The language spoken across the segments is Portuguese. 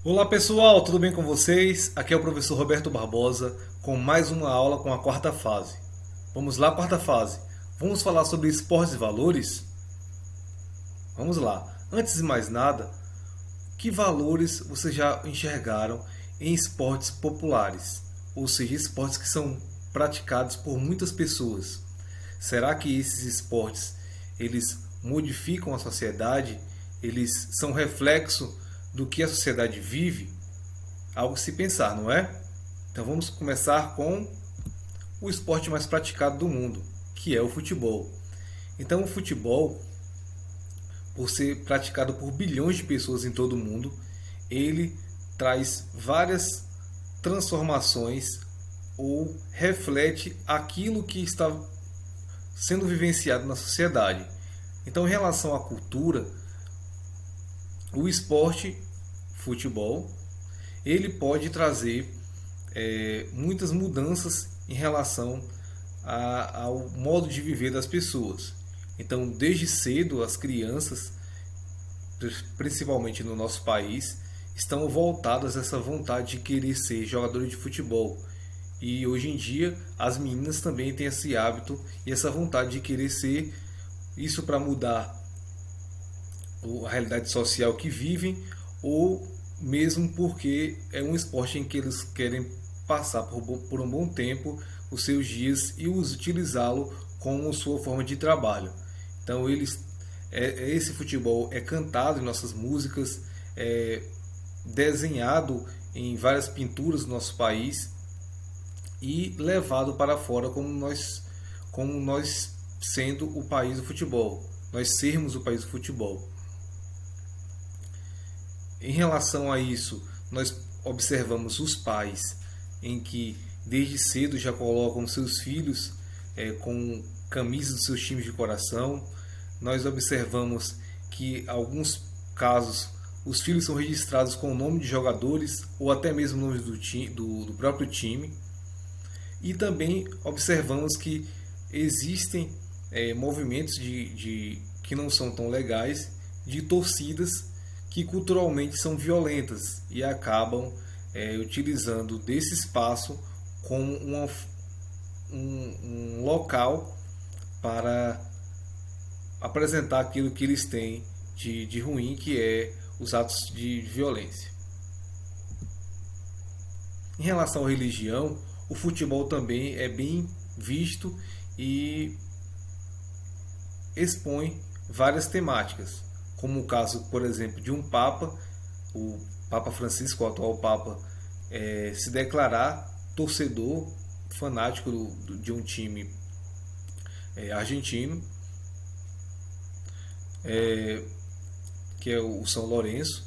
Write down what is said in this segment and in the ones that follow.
Olá pessoal, tudo bem com vocês? Aqui é o professor Roberto Barbosa com mais uma aula com a quarta fase. Vamos lá, quarta fase. Vamos falar sobre esportes e valores? Vamos lá. Antes de mais nada, que valores vocês já enxergaram em esportes populares? Ou seja, esportes que são praticados por muitas pessoas. Será que esses esportes eles modificam a sociedade? Eles são reflexo do que a sociedade vive? Algo a se pensar, não é? Então vamos começar com o esporte mais praticado do mundo, que é o futebol. Então o futebol, por ser praticado por bilhões de pessoas em todo o mundo, ele traz várias transformações ou reflete aquilo que está sendo vivenciado na sociedade. Então, em relação à cultura, o esporte, futebol, ele pode trazer muitas mudanças em relação ao modo de viver das pessoas. Então, desde cedo, as crianças, principalmente no nosso país, estão voltadas a essa vontade de querer ser jogadores de futebol. E hoje em dia, as meninas também têm esse hábito e essa vontade de querer ser isso para mudar a realidade social que vivem, ou mesmo porque é um esporte em que eles querem passar por um bom tempo os seus dias e utilizá-lo como sua forma de trabalho. Então esse futebol é cantado em nossas músicas, é desenhado em várias pinturas do nosso país e levado para fora como nós sendo o país do futebol, nós sermos o país do futebol. Em relação a isso, nós observamos os pais em que desde cedo já colocam seus filhos com camisas dos seus times de coração. Nós observamos que em alguns casos os filhos são registrados com o nome de jogadores ou até mesmo nomes do próprio time. E também observamos que existem movimentos que não são tão legais, de torcidas que culturalmente são violentas e acabam utilizando desse espaço como um local para apresentar aquilo que eles têm de ruim, que é os atos de violência. Em relação à religião, o futebol também é bem visto e expõe várias temáticas, como o caso, por exemplo, de um Papa, o Papa Francisco, o atual Papa, se declarar torcedor fanático de um time argentino, que é o São Lourenço,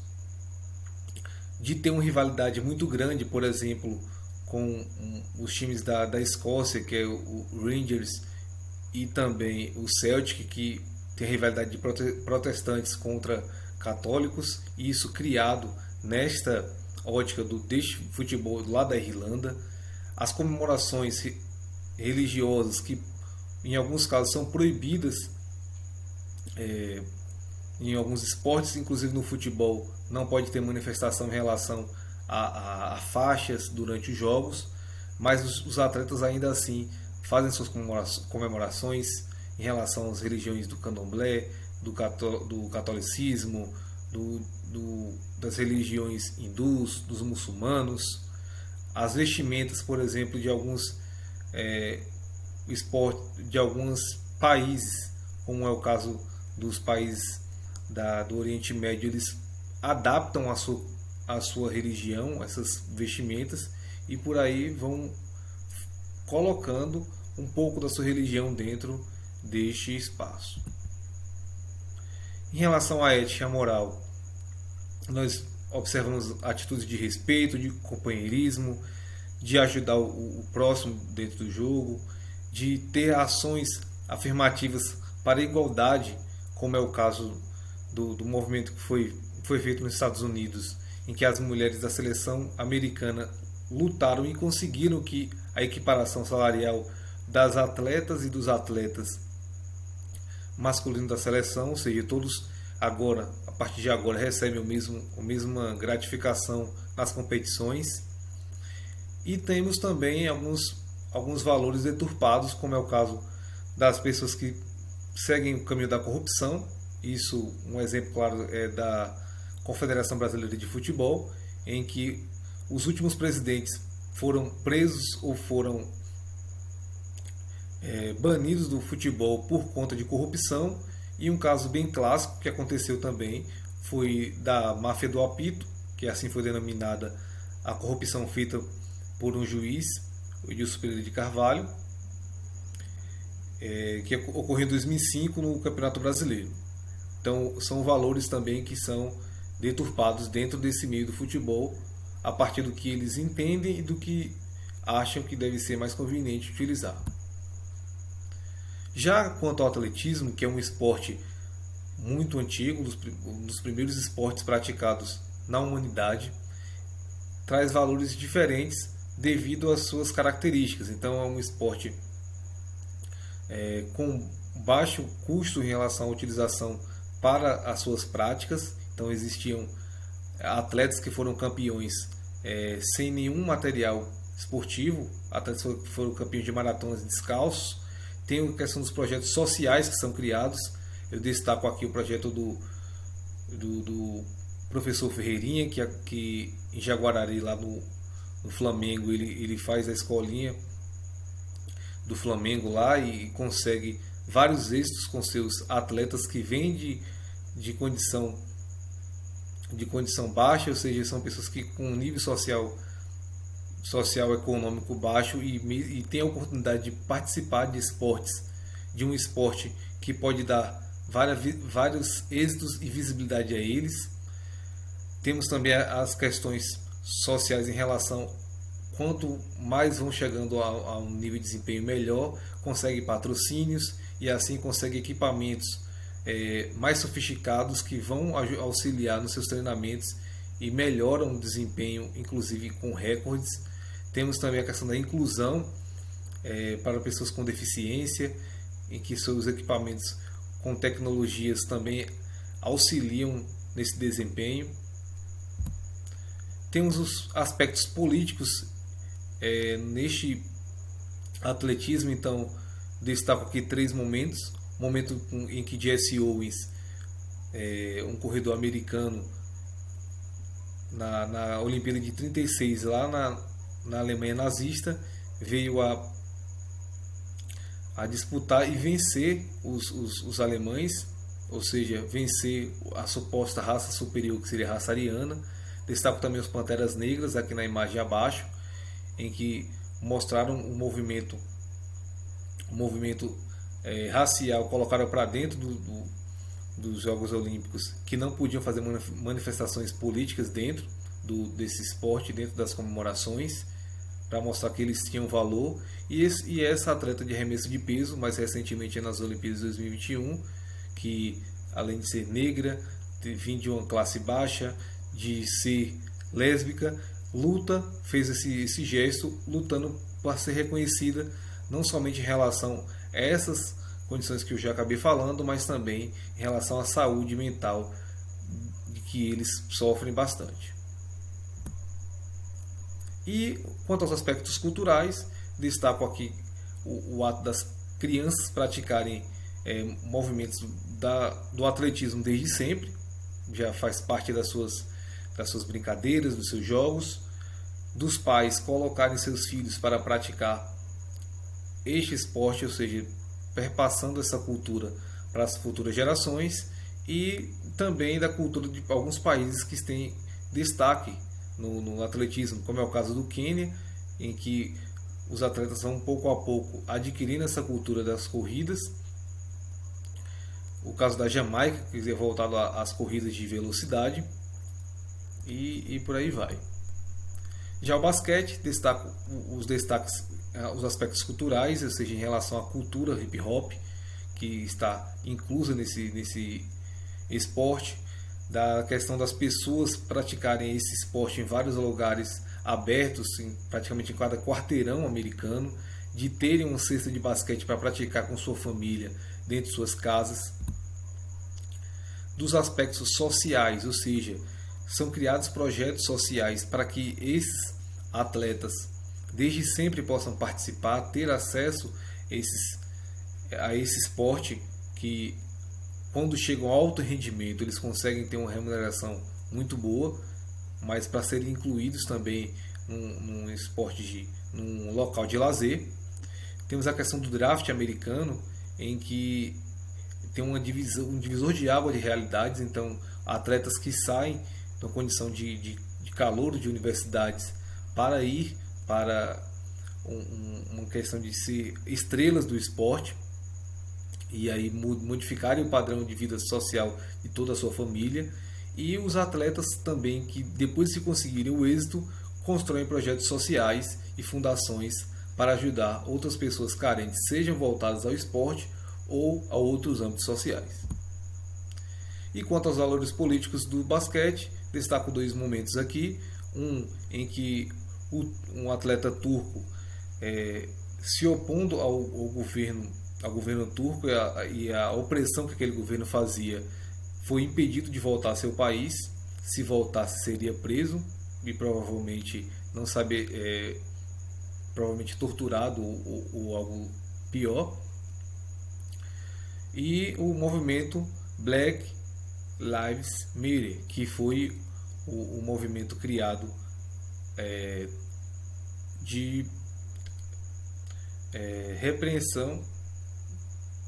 de ter uma rivalidade muito grande, por exemplo, com os times da Escócia, que é o Rangers, e também o Celtic, que tem rivalidade de protestantes contra católicos, e isso criado nesta ótica deste futebol lá da Irlanda. As comemorações religiosas, que em alguns casos são proibidas em alguns esportes, inclusive no futebol, não pode ter manifestação em relação a faixas durante os jogos, mas os atletas ainda assim fazem suas comemorações em relação às religiões do candomblé, do catolicismo, das religiões hindus, dos muçulmanos, as vestimentas, por exemplo, de alguns esportes de alguns países, como é o caso dos países do Oriente Médio. Eles adaptam a sua religião, essas vestimentas, e por aí vão colocando um pouco da sua religião dentro deste espaço. Em relação à ética e à moral, nós observamos atitudes de respeito, de companheirismo, de ajudar o próximo dentro do jogo, de ter ações afirmativas para a igualdade, como é o caso do movimento que foi feito nos Estados Unidos, em que as mulheres da seleção americana lutaram e conseguiram que a equiparação salarial das atletas e dos atletas masculinos da seleção, ou seja, todos agora, a partir de agora, recebem a mesma gratificação nas competições. E temos também alguns valores deturpados, como é o caso das pessoas que seguem o caminho da corrupção. Isso, um exemplo claro é da Confederação Brasileira de Futebol, em que os últimos presidentes foram presos ou foram banidos do futebol por conta de corrupção. E um caso bem clássico que aconteceu também foi da máfia do apito, que assim foi denominada a corrupção feita por um juiz, o Edilson Pereira de Carvalho, que ocorreu em 2005 no Campeonato Brasileiro. Então são valores também que são deturpados dentro desse meio do futebol, a partir do que eles entendem e do que acham que deve ser mais conveniente utilizar. Já quanto ao atletismo, que é um esporte muito antigo, um dos primeiros esportes praticados na humanidade, traz valores diferentes devido às suas características. Então é um esporte com baixo custo em relação à utilização para as suas práticas. Então existiam atletas que foram campeões sem nenhum material esportivo, atletas que foram campeões de maratonas descalços. Tem a questão dos projetos sociais que são criados. Eu destaco aqui o projeto do professor Ferreirinha, que em Jaguarari, lá no Flamengo, ele faz a escolinha do Flamengo lá e consegue vários êxitos com seus atletas que vêm de condição baixa, ou seja, são pessoas que com um nível social econômico baixo e tem a oportunidade de participar de esportes, de um esporte que pode dar vários êxitos e visibilidade a eles. Temos também as questões sociais em relação quanto mais vão chegando a um nível de desempenho melhor, consegue patrocínios e assim consegue equipamentos mais sofisticados que vão auxiliar nos seus treinamentos e melhoram o desempenho, inclusive com recordes. Temos também a questão da inclusão para pessoas com deficiência, em que seus equipamentos com tecnologias também auxiliam nesse desempenho. Temos os aspectos políticos neste atletismo. Então destaco aqui 3 momentos. O momento em que Jesse Owens, um corredor americano, na Olimpíada de 36, lá na Alemanha nazista, veio a disputar e vencer os alemães, ou seja, vencer a suposta raça superior, que seria a raça ariana. Destaco também os Panteras Negras, aqui na imagem abaixo, em que mostraram um movimento racial, colocaram para dentro dos Jogos Olímpicos, que não podiam fazer manifestações políticas dentro desse esporte, dentro das comemorações, para mostrar que eles tinham valor. E essa atleta de arremesso de peso, mais recentemente nas Olimpíadas de 2021, que além de ser negra, de vir de uma classe baixa, de ser lésbica, fez esse gesto, lutando para ser reconhecida, não somente em relação a essas condições que eu já acabei falando, mas também em relação à saúde mental, de que eles sofrem bastante. E quanto aos aspectos culturais, destaco aqui o ato das crianças praticarem movimentos do atletismo desde sempre, já faz parte das suas brincadeiras, dos seus jogos, dos pais colocarem seus filhos para praticar este esporte, ou seja, perpassando essa cultura para as futuras gerações, e também da cultura de alguns países que têm destaque no atletismo, como é o caso do Quênia, em que os atletas vão pouco a pouco adquirindo essa cultura das corridas. O caso da Jamaica, que é voltado às corridas de velocidade, e por aí vai. Já o basquete, destaco os aspectos culturais, ou seja, em relação à cultura hip hop, que está inclusa nesse esporte, da questão das pessoas praticarem esse esporte em vários lugares abertos, praticamente em cada quarteirão americano, de terem uma cesta de basquete para praticar com sua família dentro de suas casas. dos aspectos sociais, ou seja, são criados projetos sociais para que esses atletas desde sempre possam participar, ter acesso a esse esporte que, quando chegam ao alto rendimento, eles conseguem ter uma remuneração muito boa, mas para serem incluídos também num esporte, num local de lazer. Temos a questão do draft americano, em que tem um divisor de água de realidades. Então, atletas que saem da condição de calouro de universidades para ir para uma questão de ser estrelas do esporte, e aí modificarem o padrão de vida social de toda a sua família. E os atletas também que, depois de conseguirem o êxito, constroem projetos sociais e fundações para ajudar outras pessoas carentes, sejam voltadas ao esporte ou a outros âmbitos sociais. E quanto aos valores políticos do basquete, destaco dois momentos aqui. Um em que um atleta turco, se opondo ao governo turco e a opressão que aquele governo fazia, foi impedido de voltar ao seu país. Se voltasse, seria preso e provavelmente provavelmente torturado ou algo pior. E o movimento Black Lives Matter, que foi o movimento criado de repreensão,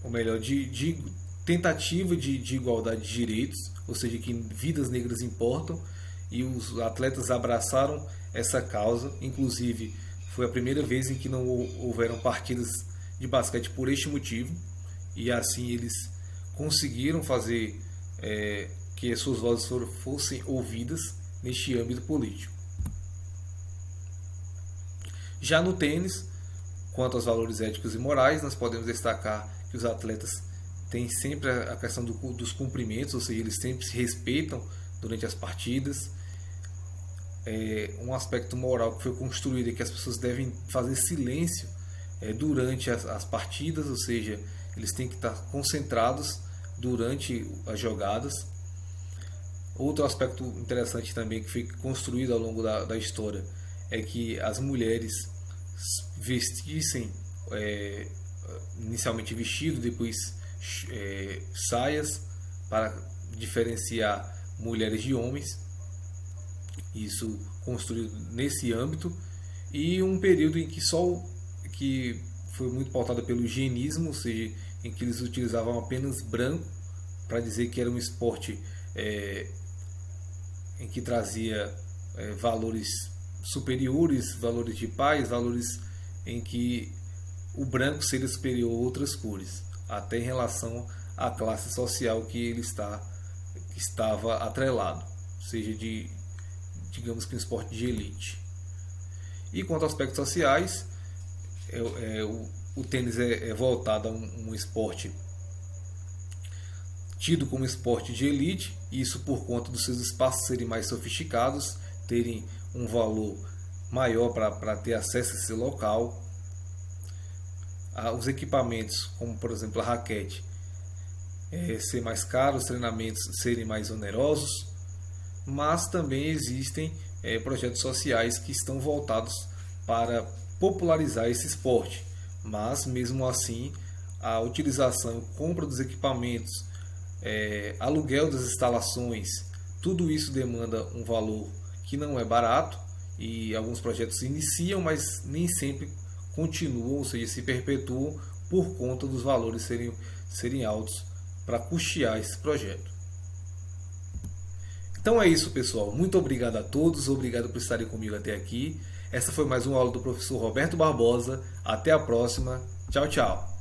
ou melhor, de tentativa de igualdade de direitos, ou seja, que vidas negras importam, e os atletas abraçaram essa causa. Inclusive, foi a primeira vez em que não houveram partidas de basquete por este motivo, e assim eles conseguiram fazer que as suas vozes fossem ouvidas neste âmbito político. Já no tênis, quanto aos valores éticos e morais, nós podemos destacar que os atletas têm sempre a questão dos cumprimentos, ou seja, eles sempre se respeitam durante as partidas. Um aspecto moral que foi construído é que as pessoas devem fazer silêncio durante as partidas, ou seja, eles têm que estar concentrados durante as jogadas. Outro aspecto interessante também que foi construído ao longo da história é que as mulheres vestissem inicialmente vestido, depois saias, para diferenciar mulheres de homens. Isso construído nesse âmbito. E um período em que foi muito pautado pelo higienismo, ou seja, em que eles utilizavam apenas branco para dizer que era um esporte em que trazia valores superiores, valores de paz, valores em que o branco seria superior a outras cores, até em relação à classe social que ele estava atrelado, seja digamos que um esporte de elite. E quanto aos aspectos sociais, o tênis é voltado a um esporte tido como esporte de elite, isso por conta dos seus espaços serem mais sofisticados, terem um valor maior para ter acesso a esse local. Os equipamentos, como por exemplo a raquete, ser mais caros, os treinamentos serem mais onerosos, mas também existem projetos sociais que estão voltados para popularizar esse esporte. Mas mesmo assim, a utilização e compra dos equipamentos, aluguel das instalações, tudo isso demanda um valor que não é barato, e alguns projetos iniciam, mas nem sempre continuam, ou seja, se perpetuam por conta dos valores serem altos para custear esse projeto. Então é isso, pessoal. Muito obrigado a todos, obrigado por estarem comigo até aqui. Essa foi mais uma aula do professor Roberto Barbosa. Até a próxima. Tchau, tchau.